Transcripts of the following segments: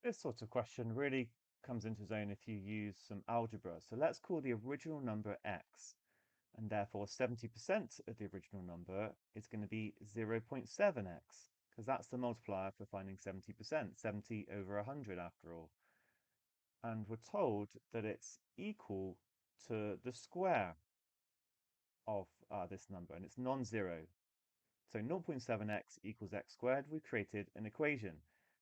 This sort of question really comes into its own if you use some algebra. So let's call the original number x, and therefore 70% of the original number is going to be 0.7x, because that's the multiplier for finding 70%, 70 over 100 after all. And we're told that it's equal to the square of this number, and it's non-zero. So 0.7x equals x squared, we've created an equation.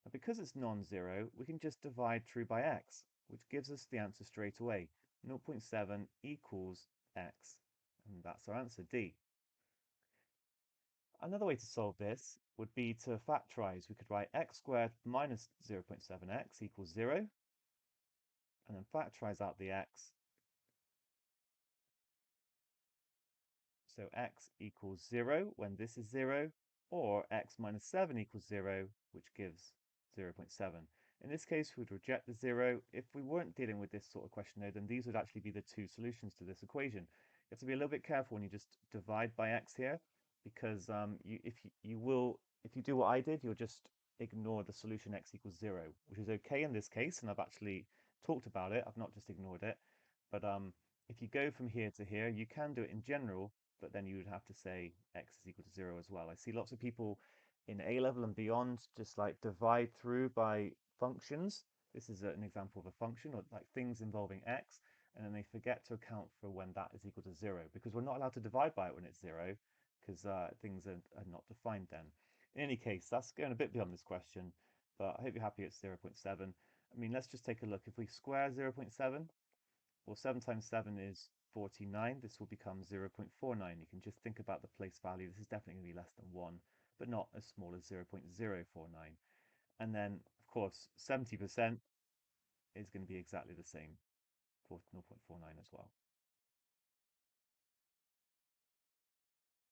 Now because it's non-zero, we can just divide through by x, which gives us the answer straight away. 0.7 equals x, and that's our answer, D. Another way to solve this would be to factorize. We could write x squared minus 0.7x equals 0, and then factorize out the x. So x equals 0 when this is 0, or x minus 7 equals 0, which gives 0.7. In this case, we'd reject the 0. If we weren't dealing with this sort of question though, then these would actually be the two solutions to this equation. You have to be a little bit careful when you just divide by x here, because if you do what I did, you'll just ignore the solution x equals 0, which is okay in this case, and I've actually talked about it. I've not just ignored it. But if you go from here to here, you can do it in general, but then you would have to say x is equal to 0 as well. I see lots of people in A level and beyond just like divide through by functions. This is an example of a function, or like things involving x, and then they forget to account for when that is equal to 0, because we're not allowed to divide by it when it's 0, because things are not defined then. In any case, that's going a bit beyond this question, but I hope you're happy it's 0.7. I mean, let's just take a look. If we square 0.7, well, 7 times 7 is 49. This will become 0.49. You can just think about the place value. This is definitely going to be less than 1, but not as small as 0.049. And then, of course, 70% is going to be exactly the same for 0.49 as well.